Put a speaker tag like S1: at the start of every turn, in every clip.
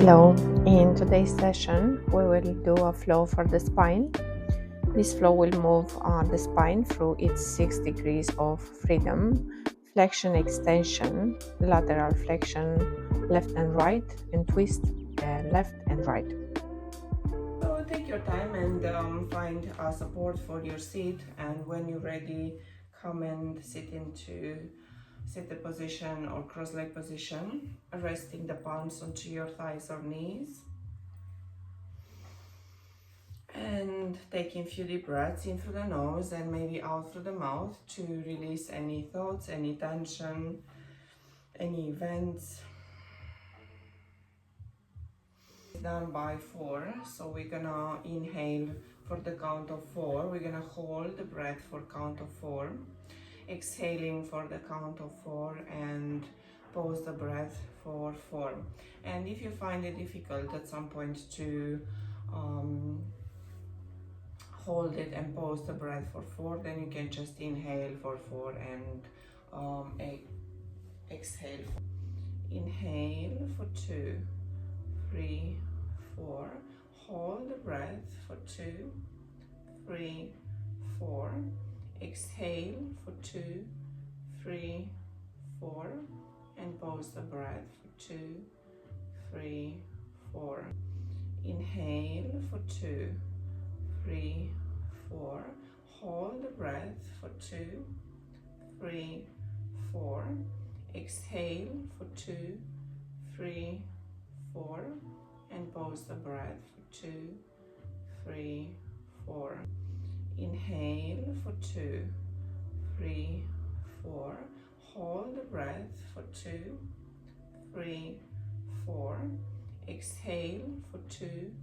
S1: Hello, in today's session we will do a flow for the spine. This flow will move the spine through its 6 degrees of freedom, flexion, extension, lateral flexion, left and right, and twist left and right.
S2: So take your time and find support for your seat, and when you're ready, come and sit the position or cross-leg position, resting the palms onto your thighs or knees. And taking a few deep breaths in through the nose and maybe out through the mouth to release any thoughts, any tension, any events. Done by 4, so we're gonna inhale for the count of 4. We're gonna hold the breath for count of 4, exhaling for the count of 4, and pause the breath for 4. And if you find it difficult at some point to hold it and pause the breath for 4, then you can just inhale for 4 and exhale. Inhale for 2, 3, 4. Hold the breath for 2, 3, 4. Exhale for 2, 3, 4. And pause the breath for 2, 3, 4. Inhale for 2, 3, 4. Hold the breath for 2, 3, 4. Exhale for 2, 3, 4. And pause the breath for 2, 3, 4. Inhale for 2, 3, 4. Hold the breath for 2, 3, 4. Exhale for 2,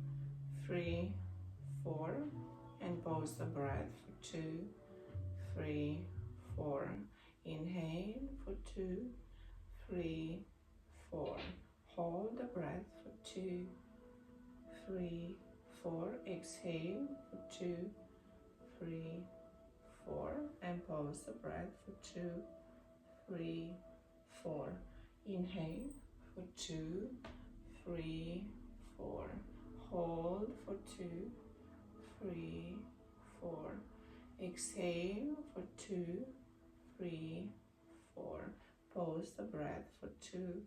S2: 3, 4. And pause the breath for 2, 3, 4. Inhale for 2, 3, 4. Hold the breath for 2, 3, 4. Exhale for 2, 3, 4. And pause the breath for 2, 3, 4. Inhale for 2, 3, 4. Hold for 2, 3, 4. Exhale for 2, 3, 4. Pause the breath for 2,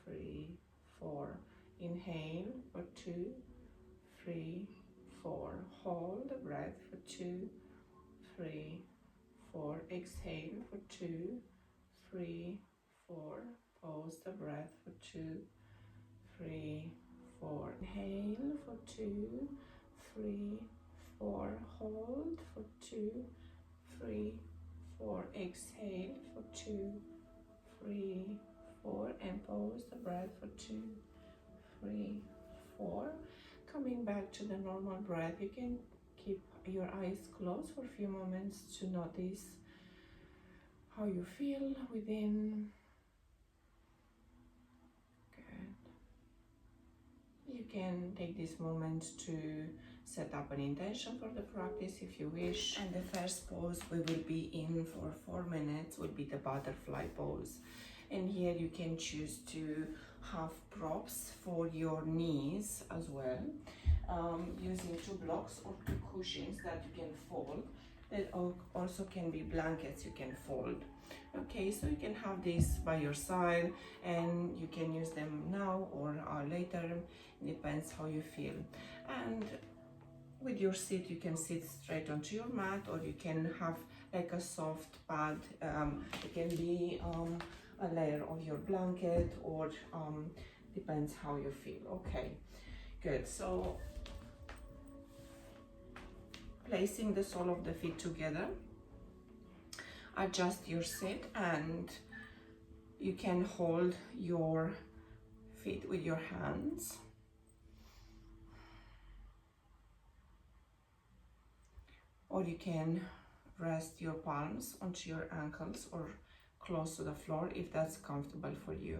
S2: 3, 4. Inhale for 2, 3, 4. Hold the breath for 2, 3, 4. Exhale for 2, 3, 4. Pause the breath for 2, 3, 4. Inhale for 2, 3, 4. Hold for 2, 3, 4. Exhale for 2, 3, 4. And pause the breath for 2, 3, 4. Coming back to the normal breath, you can keep your eyes closed for a few moments to notice how you feel within. Good. You can take this moment to set up an intention for the practice if you wish. And the first pose we will be in for 4 minutes will be the butterfly pose. And here you can choose to have props for your knees as well, using 2 blocks or 2 cushions that you can fold. That also can be blankets you can fold. Okay, so you can have this by your side and you can use them now or later, depends how you feel. And with your seat, you can sit straight onto your mat, or you can have like a soft pad. It can be a layer of your blanket, or depends how you feel. Okay, good. So placing the sole of the feet together, adjust your seat, and you can hold your feet with your hands. Or you can rest your palms onto your ankles or close to the floor if that's comfortable for you.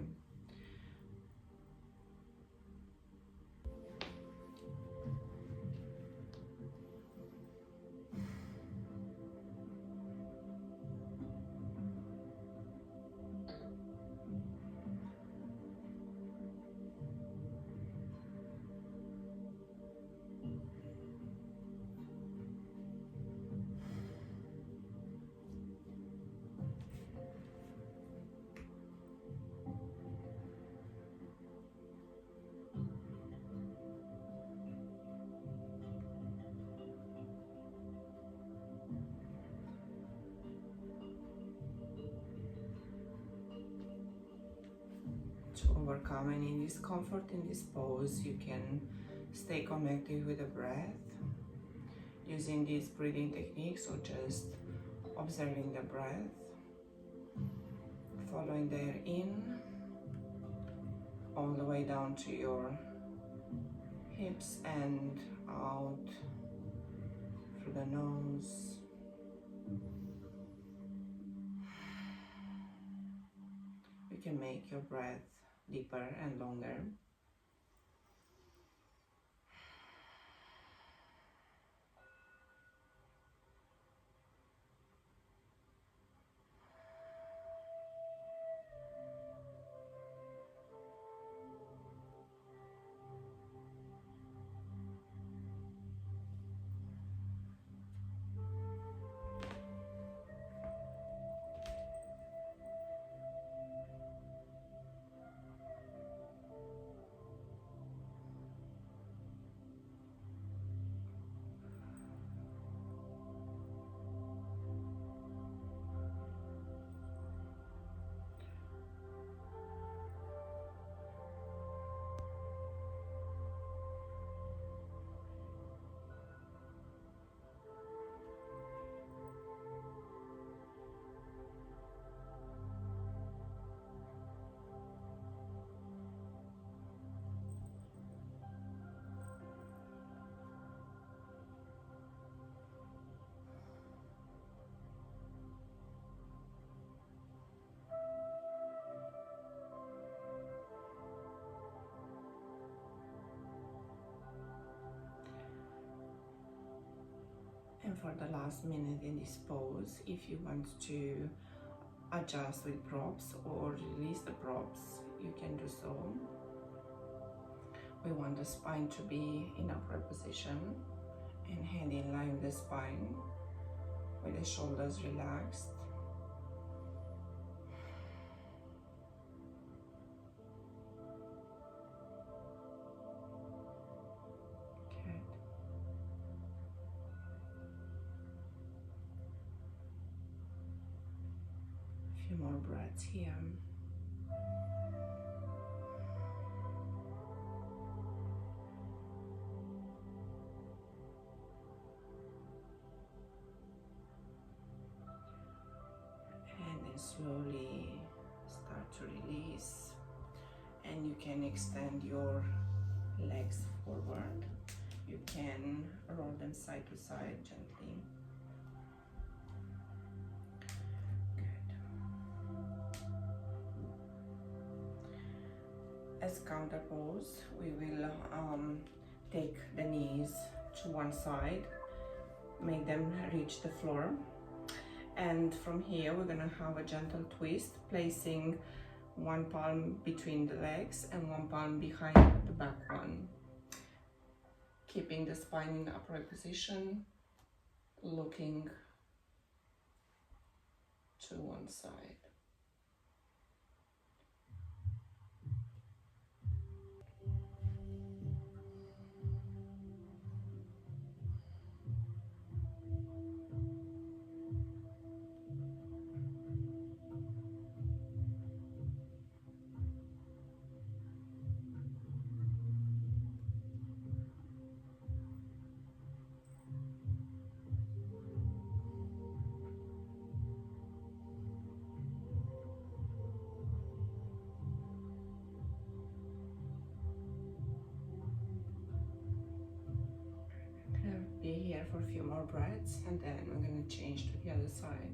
S2: to overcome any discomfort in this pose, you can stay connected with the breath using these breathing techniques, or just observing the breath, following the air in all the way down to your hips and out through the nose. You can make your breath deeper and longer. And for the last minute in this pose, if you want to adjust with props or release the props, you can do so. We want the spine to be in upright position and hand in line with the spine, with the shoulders relaxed. Good. A few more breaths here. And then slowly start to release. And you can extend your legs forward. You can roll them side to side gently. Good. As counter pose, we will take the knees to one side, make them reach the floor. And from here, we're gonna have a gentle twist, placing one palm between the legs and one palm behind the back one. Keeping the spine in upright position, looking to one side. Be here for a few more breaths, and then we're going to change to the other side.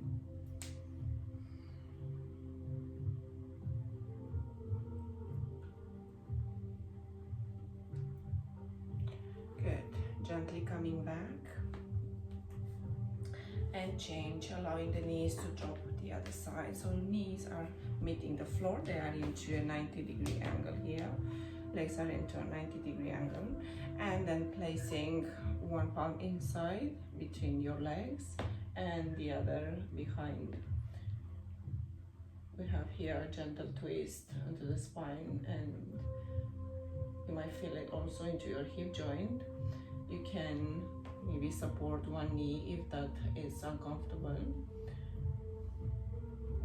S2: Good. Gently coming back and change, allowing the knees to drop the other side. So knees are meeting the floor, they are into a 90-degree angle here. Legs are into a 90-degree angle, and then placing one palm inside between your legs and the other behind. We have here a gentle twist into the spine, and you might feel it also into your hip joint. You can maybe support one knee if that is uncomfortable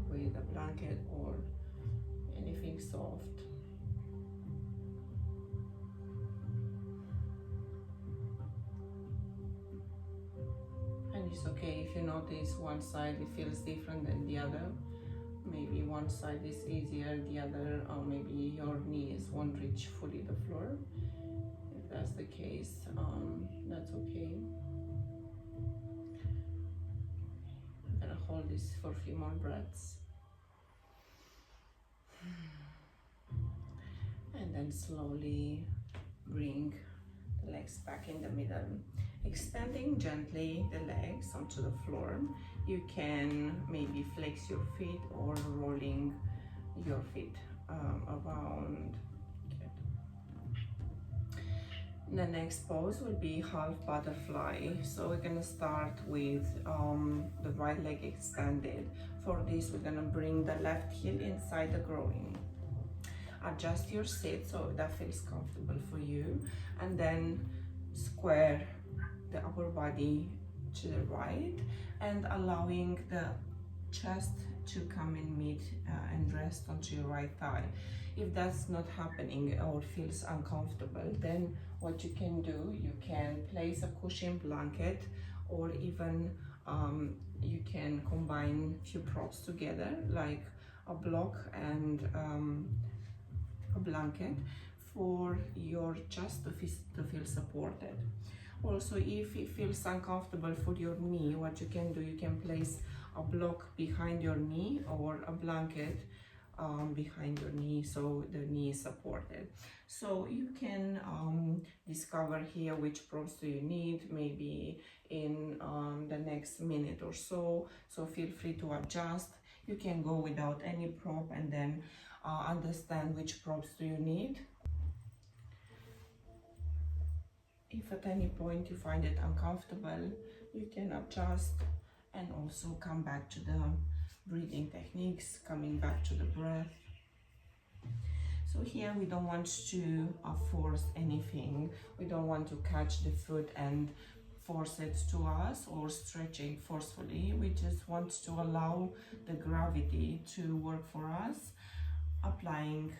S2: with a blanket or anything soft. okay if you notice one side it feels different than the other. Maybe one side is easier, the other, or maybe your knees won't reach fully the floor. If that's the case, that's okay. I'm gonna hold this for a few more breaths. And then slowly bring the legs back in the middle. Extending gently the legs onto the floor. You can maybe flex your feet or rolling your feet around. Good. The next pose will be half butterfly. So we're gonna start with the right leg extended. For this, we're gonna bring the left heel inside the groin. Adjust your seat so that feels comfortable for you, and then square the upper body to the right and allowing the chest to come and meet and rest onto your right thigh. If that's not happening or feels uncomfortable, then what you can do, you can place a cushion blanket, or even you can combine a few props together like a block and a blanket for your chest to feel supported. Also, if it feels uncomfortable for your knee, what you can do, you can place a block behind your knee or a blanket behind your knee so the knee is supported. So you can discover here which props do you need, maybe in the next minute or so. So feel free to adjust. You can go without any prop and then understand which props do you need. If at any point you find it uncomfortable, you can adjust and also come back to the breathing techniques, coming back to the breath. So here we don't want to force anything. We don't want to catch the foot and force it to us or stretch it forcefully. We just want to allow the gravity to work for us, applying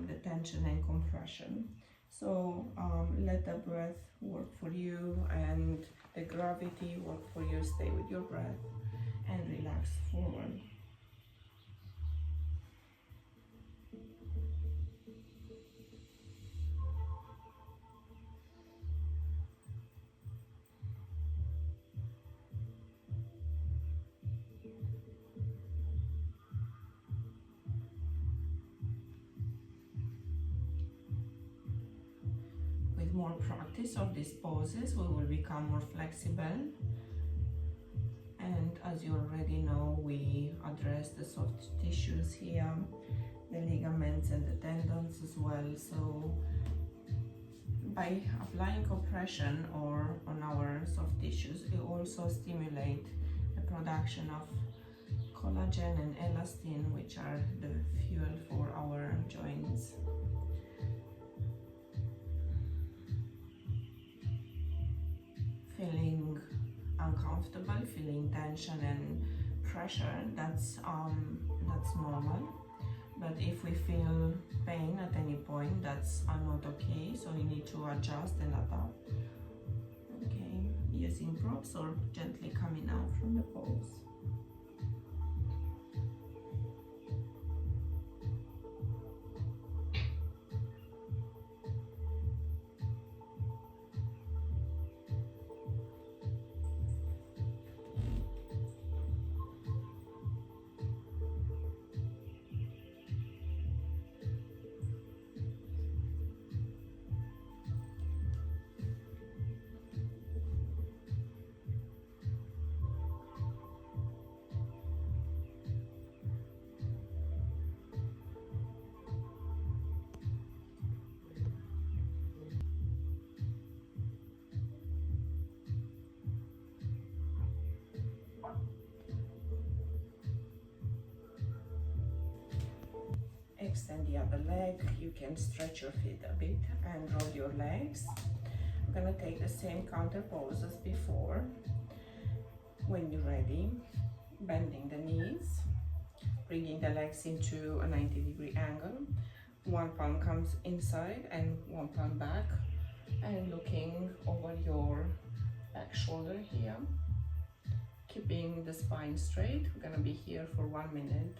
S2: the tension and compression. So let the breath work for you and the gravity work for you. Stay with your breath and relax forward. With more practice of these poses, we will become more flexible. And as you already know, we address the soft tissues here, the ligaments and the tendons as well. So by applying compression or on our soft tissues, it also stimulates the production of collagen and elastin, which are the fuel for our joints. Feeling uncomfortable, feeling tension and pressure, that's normal. But if we feel pain at any point, that's not okay. So you need to adjust and adapt. Okay, using props or gently coming out from the pose. Extend the other leg. You can stretch your feet a bit and roll your legs. I'm gonna take the same counter pose as before. When you're ready, bending the knees, bringing the legs into a 90-degree angle. One palm comes inside and one palm back, and looking over your back shoulder here. Keeping the spine straight, we're gonna be here for 1 minute.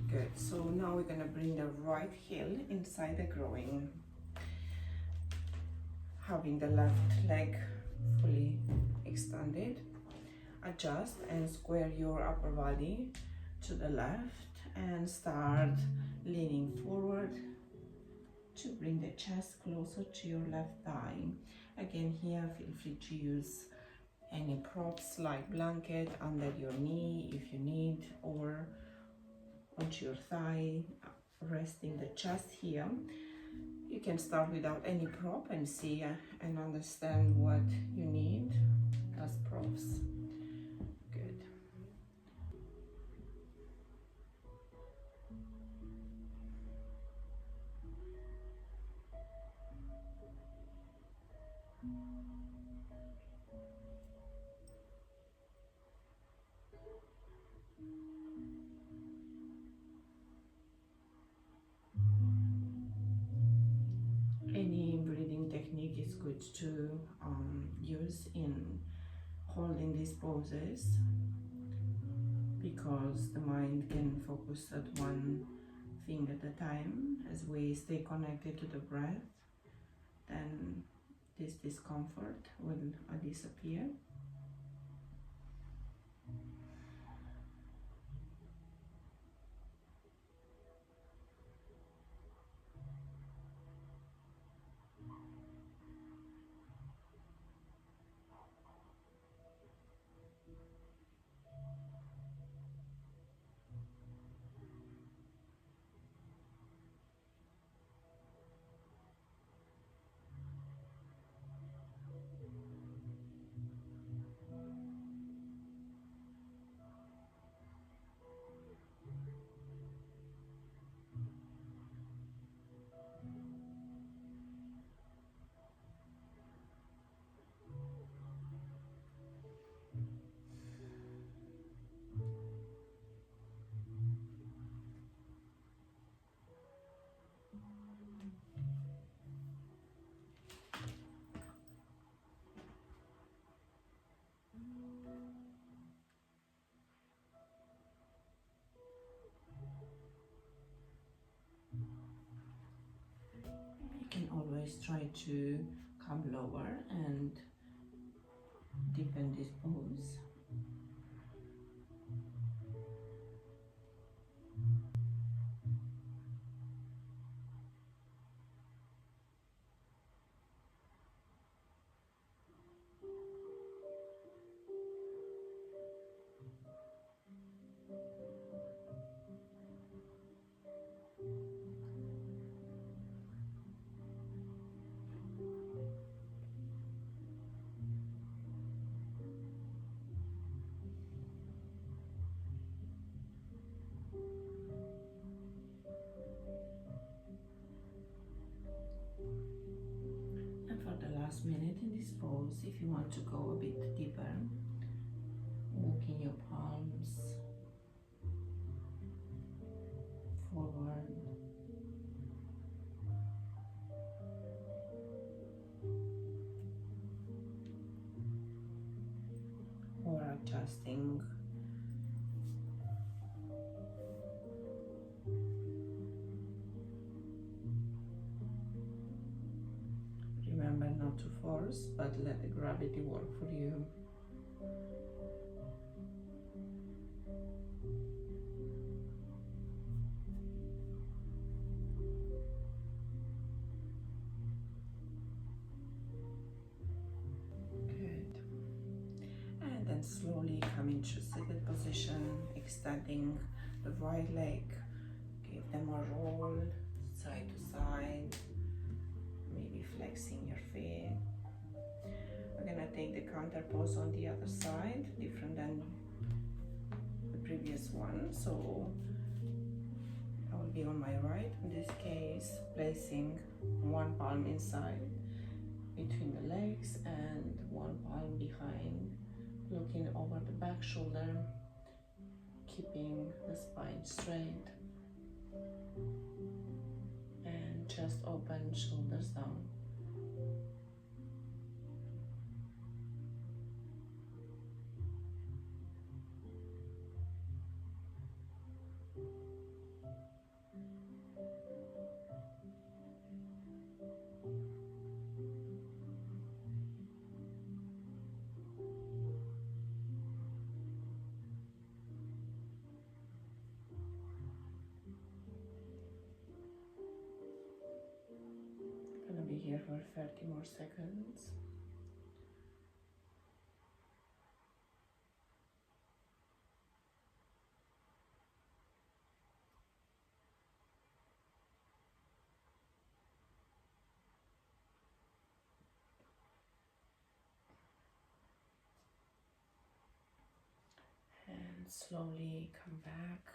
S2: Good, so now we're gonna bring the right heel inside the groin, having the left leg fully extended. Adjust and square your upper body to the left and start leaning forward to bring the chest closer to your left thigh. Again, here feel free to use any props like blanket under your knee if you need, or onto your thigh, resting the chest here. You can start without any prop and see and understand what you need as props. Good. Any breathing technique is good to use in holding these poses, because the mind can focus at one thing at a time. As we stay connected to the breath, then this discomfort will disappear. You can always try to come lower and deepen this pose. And for the last minute in this pose, if you want to go a bit deeper, walking your palms forward, or adjusting. Remember not to force, but let the gravity work for you. Good. And then slowly come into seated position, extending the right leg. Give them a roll side to side, maybe flexing your feet. We're gonna take the counter pose on the other side, different than the previous one. So I will be on my right, in this case, placing one palm inside between the legs and one palm behind, looking over the back shoulder, keeping the spine straight, and chest open, shoulders down. Gonna be here for 30 more seconds. And slowly come back.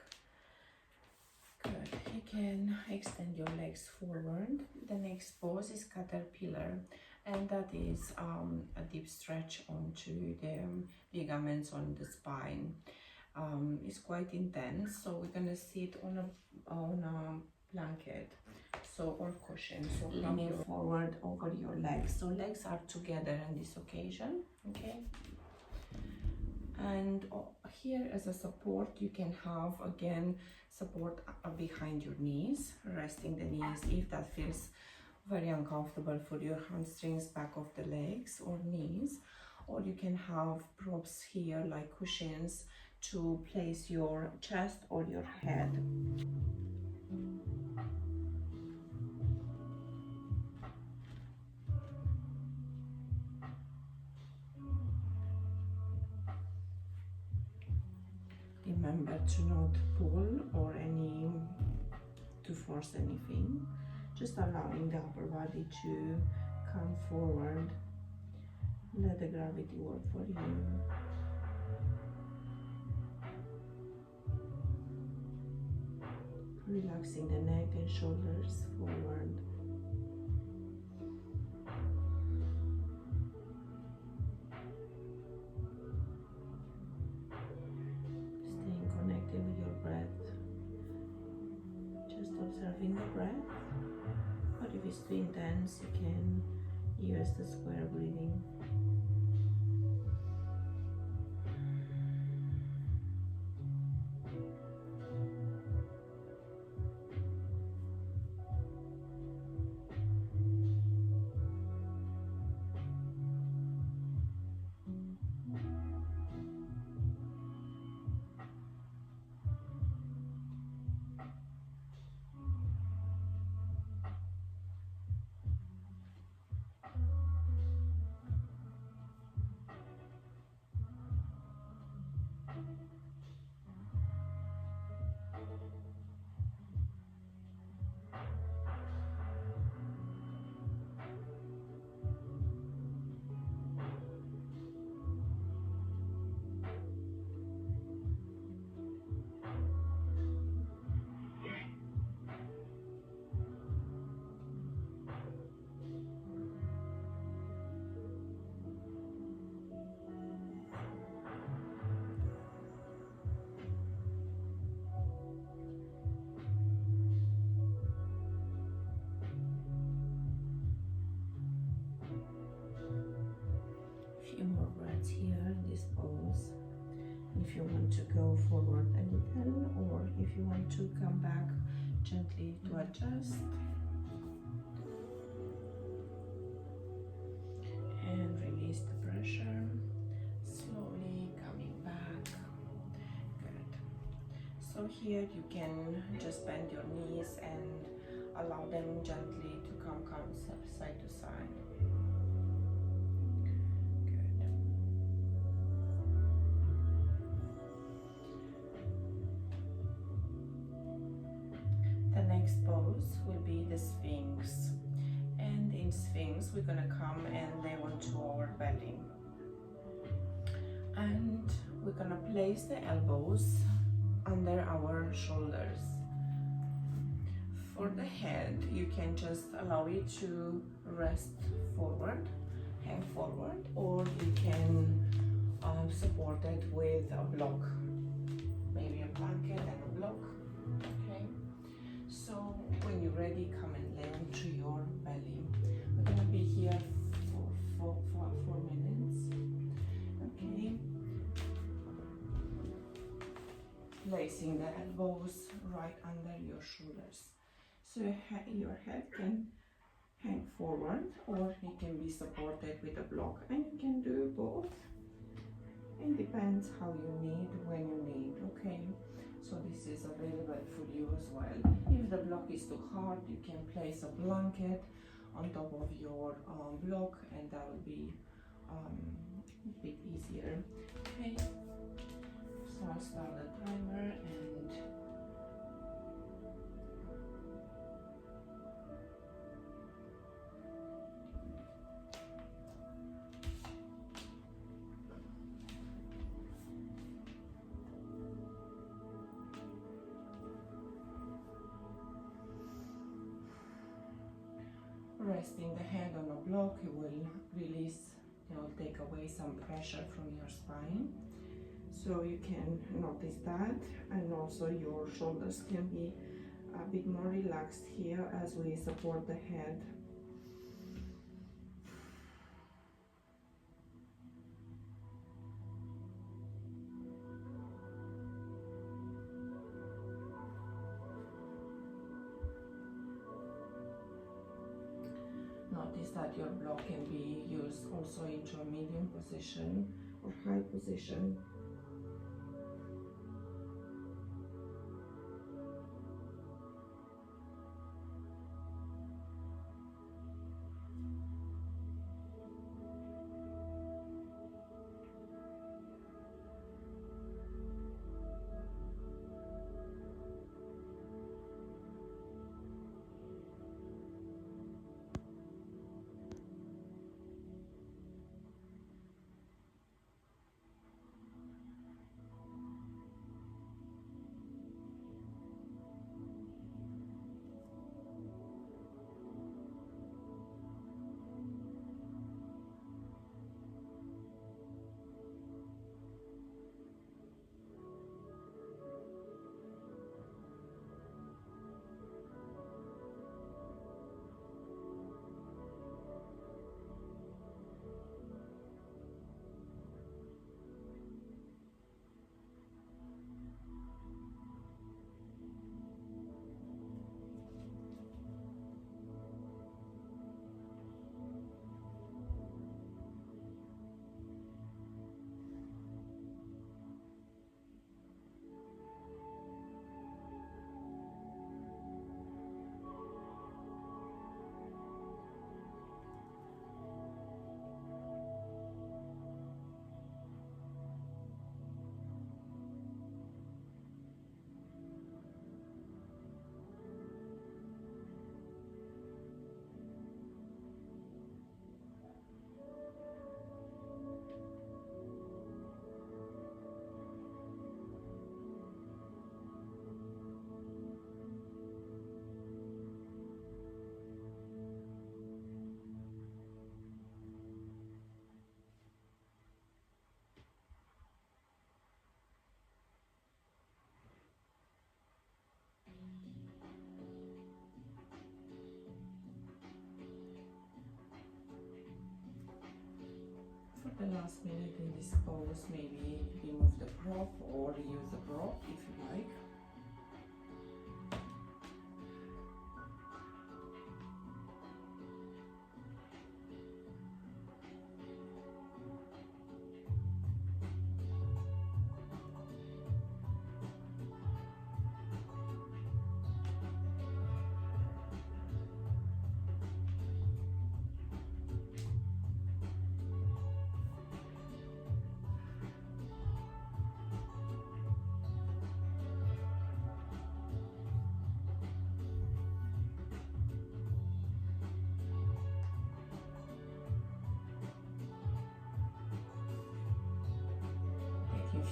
S2: Good. You can extend your legs forward. The next pose is caterpillar, and that is a deep stretch onto the ligaments on the spine. It's quite intense, so we're gonna sit on a blanket, so or cushion. So leaning forward over your legs. So legs are together on this occasion. Okay. And here as a support, you can have again support behind your knees, resting the knees if that feels very uncomfortable for your hamstrings, back of the legs or knees, or you can have props here like cushions to place your chest or your head. Remember to not pull or to force anything, just allowing the upper body to come forward. Let the gravity work for you. Relaxing the neck and shoulders forward. Staying connected with your breath. Just observing the breath. But if it's too intense, you can use the square breathing. Few more breaths here in this pose. If you want to go forward a little, or if you want to come back gently to adjust. And release the pressure. Slowly coming back. Good. So here you can just bend your knees and allow them gently to come side to side. The next pose will be the Sphinx, and in Sphinx we're gonna come and lay onto our belly, and we're gonna place the elbows under our shoulders. For the head, you can just allow it to rest forward, hang forward, or you can support it with a block, maybe a blanket and a block. Okay, so when you're ready, come and lay onto your belly. We're gonna be here for 4 minutes. Okay, placing the elbows right under your shoulders, so your head can hang forward or it can be supported with a block, and you can do both. It depends how you need, when you need. Okay, so this is available for you as well. If the block is too hard, you can place a blanket on top of your block, and that will be a bit easier. Okay, so I'll start the timer and resting the head on a block, it will release, it will take away some pressure from your spine. So you can notice that, and also your shoulders can be a bit more relaxed here as we support the head. Notice that your block can be used also into a medium position or high position. For the last minute in this pose, maybe remove the prop or use the prop if you like.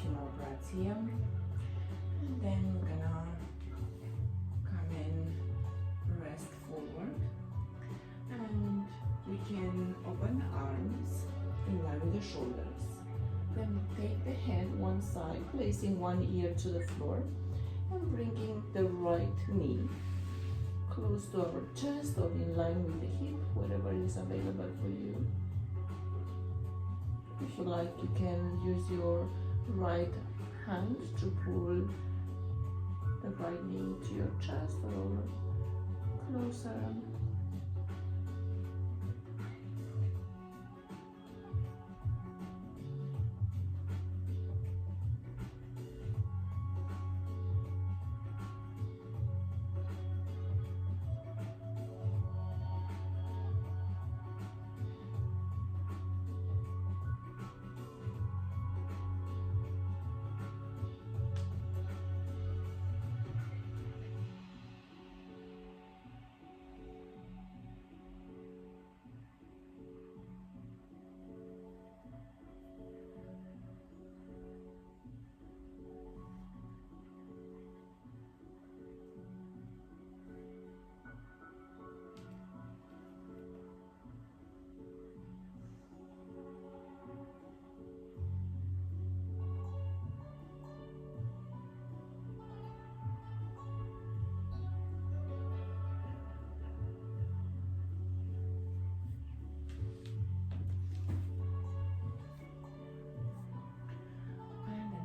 S2: few more breaths here. And then we're gonna come in, rest forward. And we can open the arms in line with the shoulders. Then take the head one side, placing one ear to the floor and bringing the right knee close to our chest or in line with the hip, whatever is available for you. If you like, you can use your right hand to pull the right knee to your chest or closer.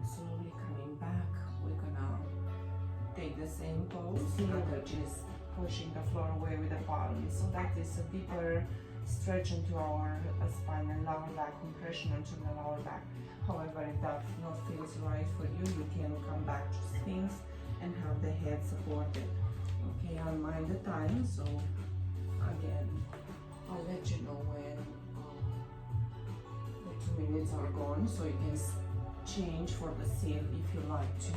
S2: Slowly coming back, we're gonna take the same pose, which is pushing the floor away with the palms. So that is a deeper stretch into our spine and lower back, compression into the lower back. However, if that not feels right for you, you can come back to Sphinx and have the head supported. Okay, I'll mind the time, so again, I'll let you know when the 2 minutes are gone, so you can change for the seal if you like to.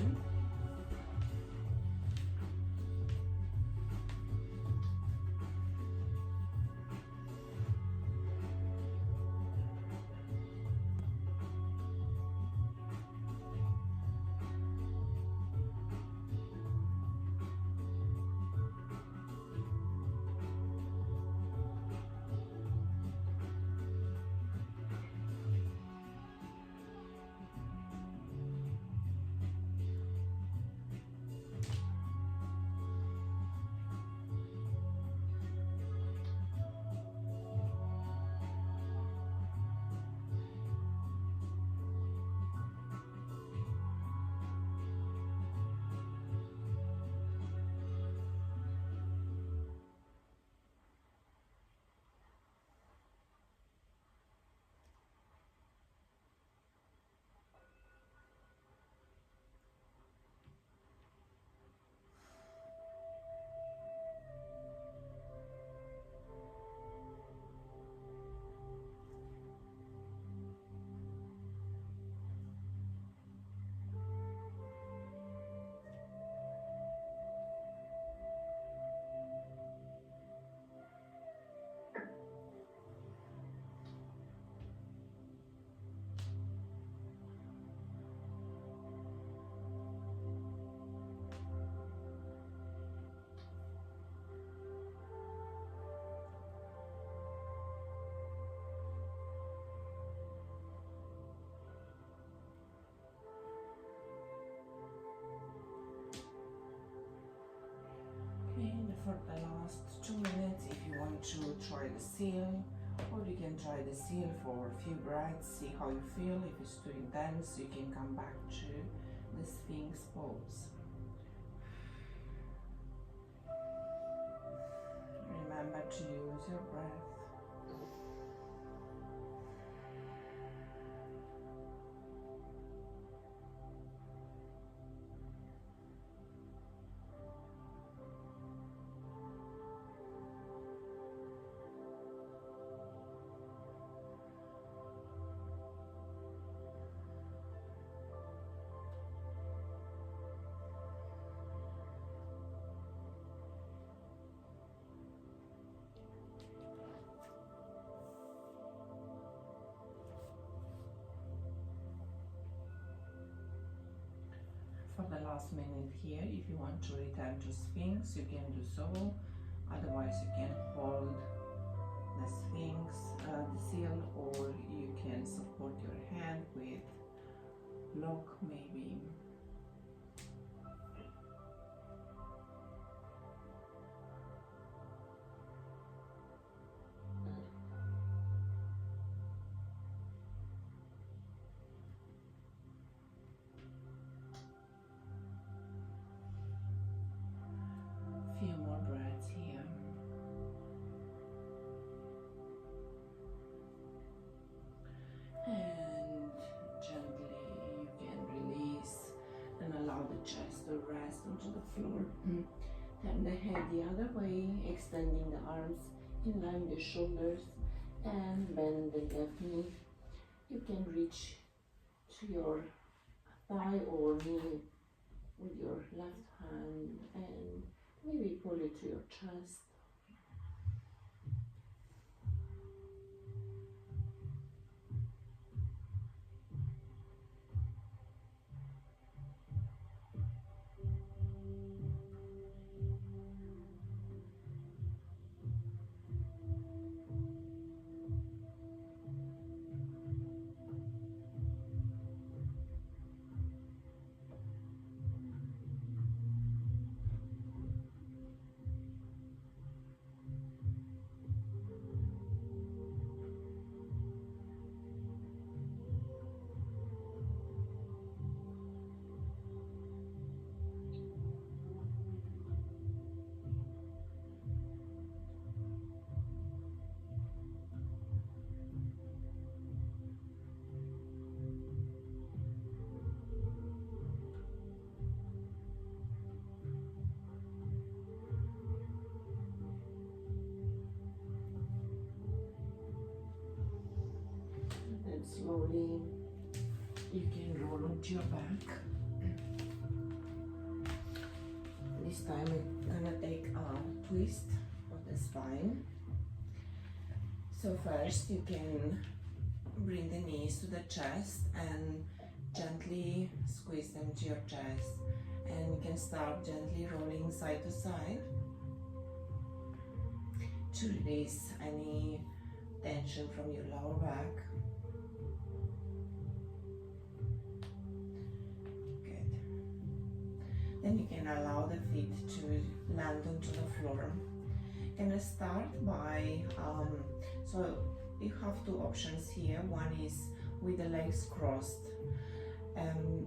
S2: And for the last 2 minutes, if you want to try the seal, or you can try the seal for a few breaths, see how you feel. If it's too intense, you can come back to the Sphinx pose. Remember to use your breath. the last minute here. If you want to return to Sphinx, you can do so. Otherwise, you can hold the Sphinx, the seal, or you can support your hand with block maybe. Few more breaths here. And gently you can release and allow the chest to rest onto the floor. Turn the head the other way, extending the arms in line with the shoulders and bend the left knee. You can reach to your thigh or knee with your left hand and maybe pull it to your chest. And slowly you can roll onto your back. This time we're gonna take a twist of the spine. So first you can bring the knees to the chest and gently squeeze them to your chest, and you can start gently rolling side to side to release any tension from your lower back. Good. Then you can allow the feet to land onto the floor. Gonna start by so you have two options here. One is with the legs crossed.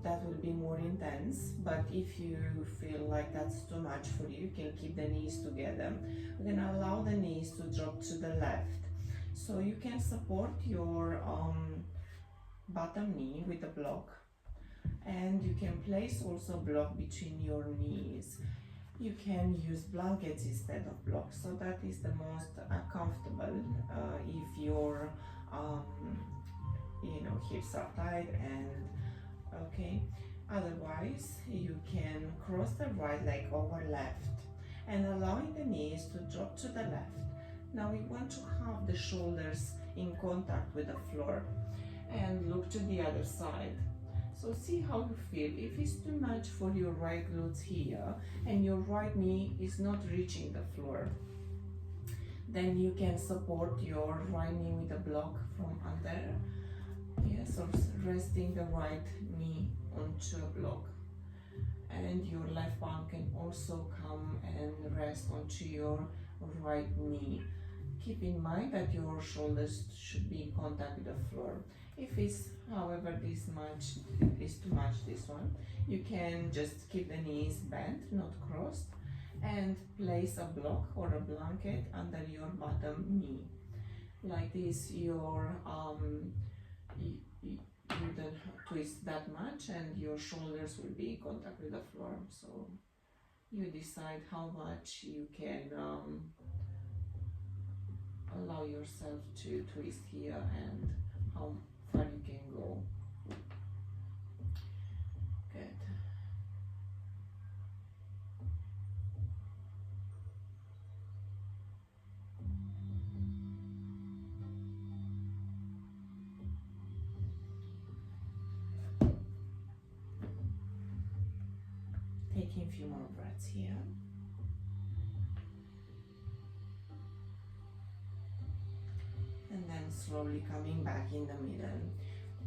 S2: That will be more intense, but if you feel like that's too much for you, you can keep the knees together. We're gonna allow the knees to drop to the left, so you can support your bottom knee with a block, and you can place also a block between your knees. You can use blankets instead of blocks, so that is the most comfortable if your hips are tight and okay. Otherwise, you can cross the right leg over left and allowing the knees to drop to the left. Now we want to have the shoulders in contact with the floor and look to the other side. So see how you feel. If it's too much for your right glutes here and your right knee is not reaching the floor, then you can support your right knee with a block from under. Yes, or resting the right knee onto a block. And your left palm can also come and rest onto your right knee. Keep in mind that your shoulders should be in contact with the floor. If it's, however, this much is too much, this one, you can just keep the knees bent, not crossed, and place a block or a blanket under your bottom knee. Like this, your you don't twist that much and your shoulders will be in contact with the floor. So you decide how much you can allow yourself to twist here and how far you can go. Good. a few more breaths here. And then slowly coming back in the middle.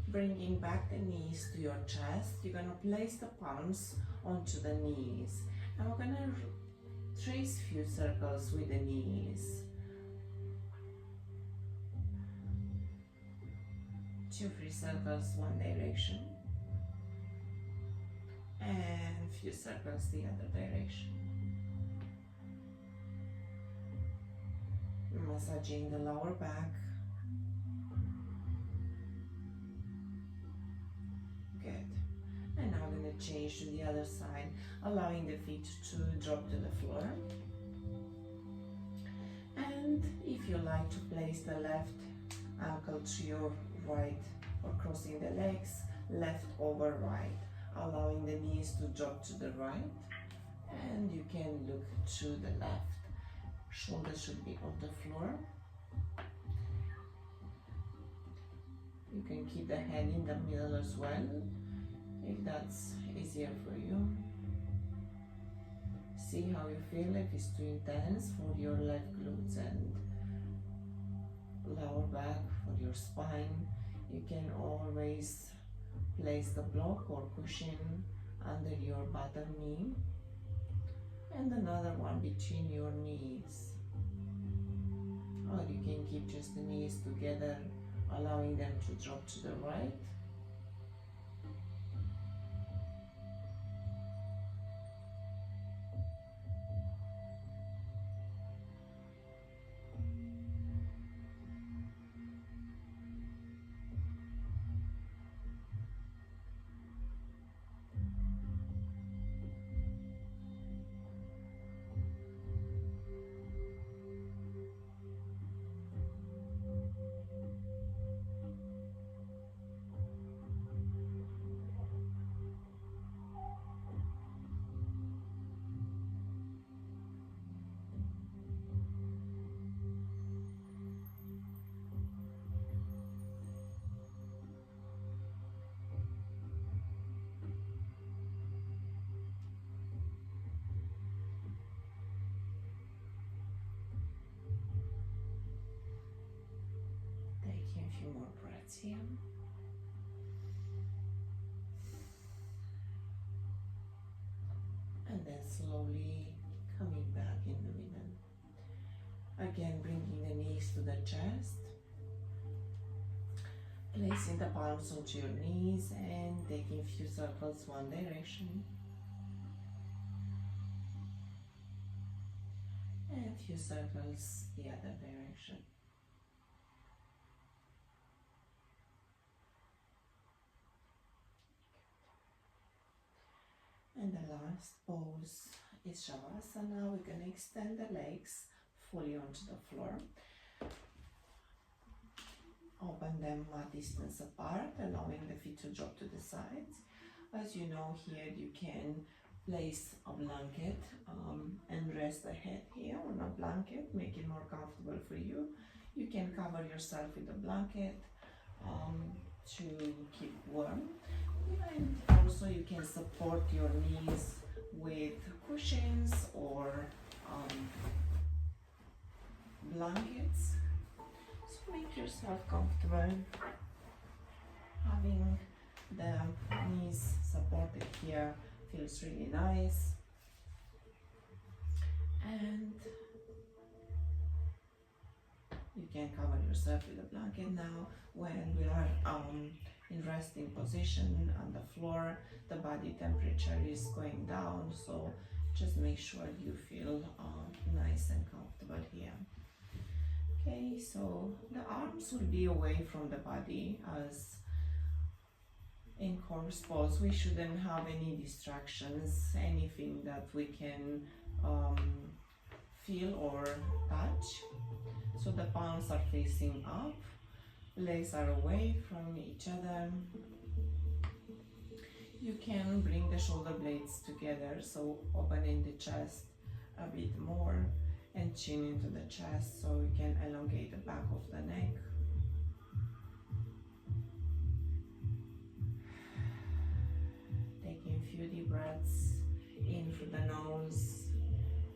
S2: Bringing back the knees to your chest. You're going to place the palms onto the knees. And we're going to trace a few circles with the knees. 2-3 circles one direction. And a few circles the other direction. Massaging the lower back. Good. And now I'm going to change to the other side, allowing the feet to drop to the floor. And if you like to place the left ankle to your right or crossing the legs, left over right, allowing the knees to drop to the right. And you can look to the left. Shoulders should be on the floor. You can keep the head in the middle as well, if that's easier for you. See how you feel. If it's too intense for your left glutes and lower back, for your spine, you can always place the block or cushion under your bottom knee and another one between your knees. Or you can keep just the knees together, allowing them to drop to the right. Taking a few more breaths here. And then slowly coming back in the middle. Again, bringing the knees to the chest. Placing the palms onto your knees and taking a few circles one direction. And a few circles the other direction. And the last pose is Shavasana. We're going to extend the legs fully onto the floor. Open them a distance apart, allowing the feet to drop to the sides. As you know, here you can place a blanket and rest the head here on a blanket, make it more comfortable for you. You can cover yourself with a blanket to keep warm. And also you can support your knees with cushions or blankets. So make yourself comfortable. Having the knees supported here feels really nice. And you can cover yourself with a blanket now. When we are in resting position on the floor, the body temperature is going down, so just make sure you feel nice and comfortable here. Okay, so the arms will be away from the body, as in corpse pose we shouldn't have any distractions, anything that we can feel or touch. So the palms are facing up, legs are away from each other. You can bring the shoulder blades together, so opening the chest a bit more and chin into the chest, so you can elongate the back of the neck. Taking a few deep breaths in through the nose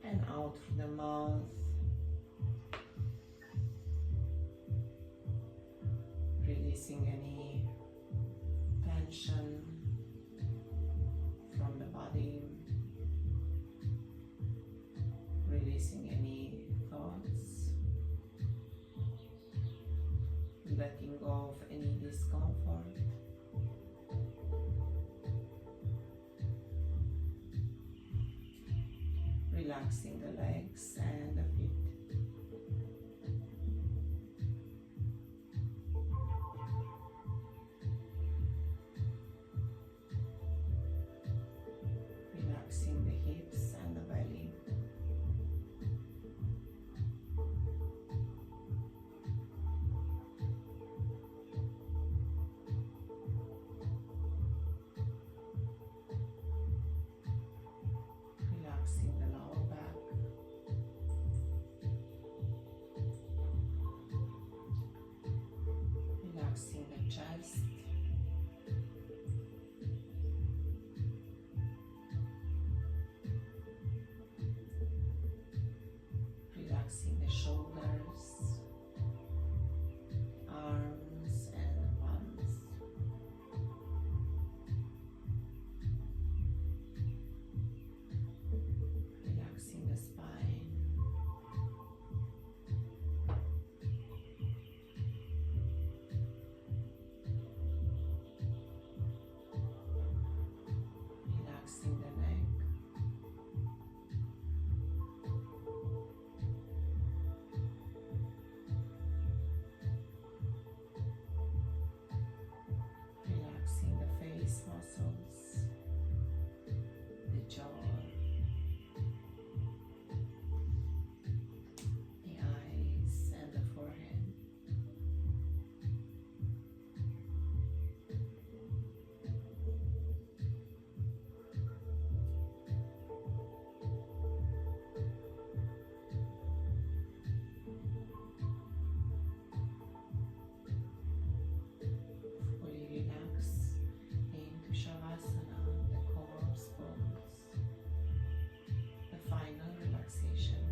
S2: and out through the mouth. Releasing any tension from the body, releasing any thoughts, letting go of any discomfort. Relaxing the legs and the feet. Relaxing the hips and the belly. Relaxing the lower back. Relaxing the chest. Relaxing the shoulders, arms and the palms. Relaxing the spine. Relaxing the neck. Relaxing the face muscles, the jaw, the eyes and the forehead. Fully relax into Shavasana, the corpse pose, the final relaxation.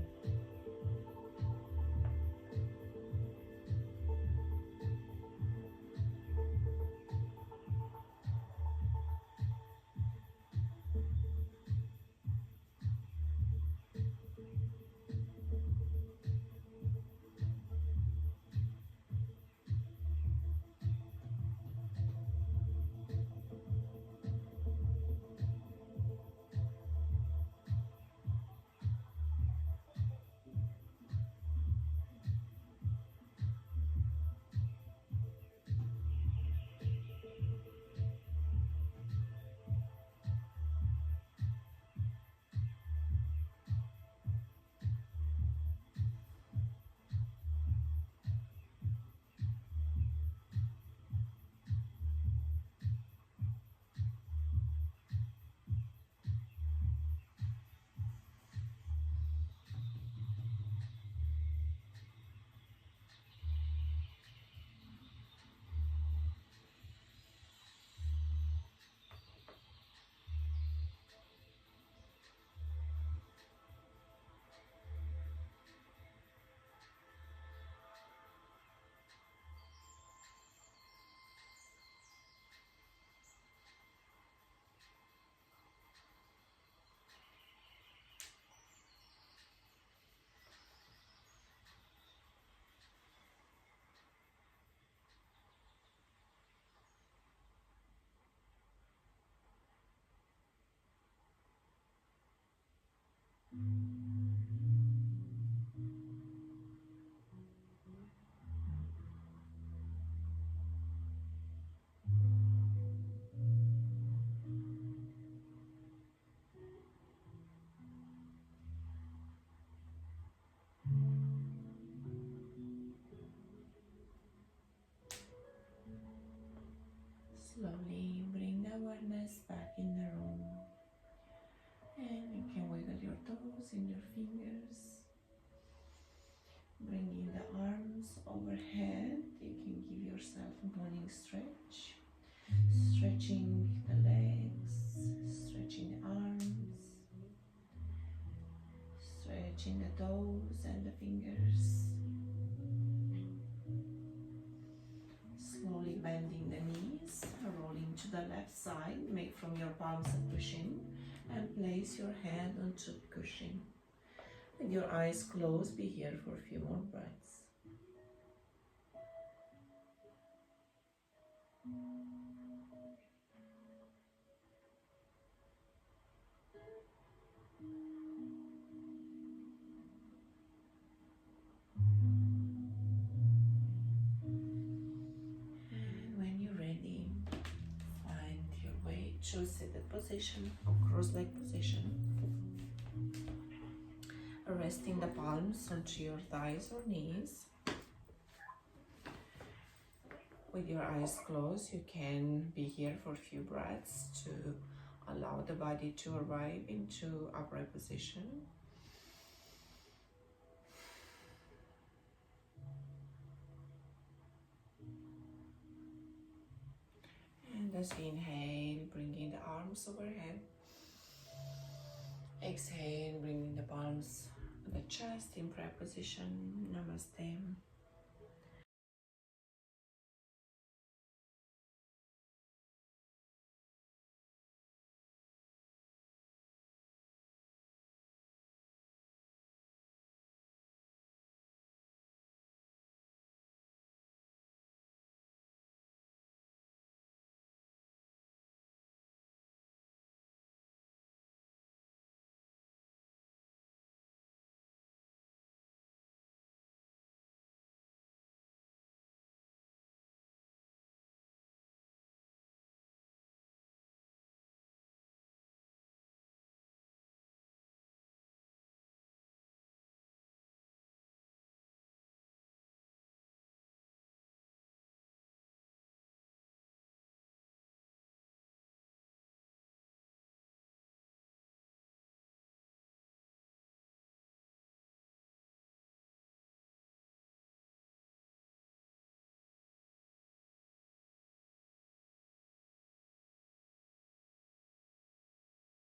S2: Slowly bring the awareness back in the room, and you can wiggle your toes and your fingers. Bringing the arms overhead, you can give yourself a morning stretch, stretching the legs, stretching the arms, stretching the toes and the fingers. Slowly bending the knees, rolling to the left side. Make from your palms a cushion and place your hand onto the cushion. With your eyes closed, be here for a few more breaths. And when you're ready, find your way to seated position or cross-leg position. Resting the palms onto your thighs or knees. With your eyes closed, you can be here for a few breaths to allow the body to arrive into upright position. And as we inhale, bringing the arms overhead. Exhale, bringing the palms to the chest in prayer position. Namaste.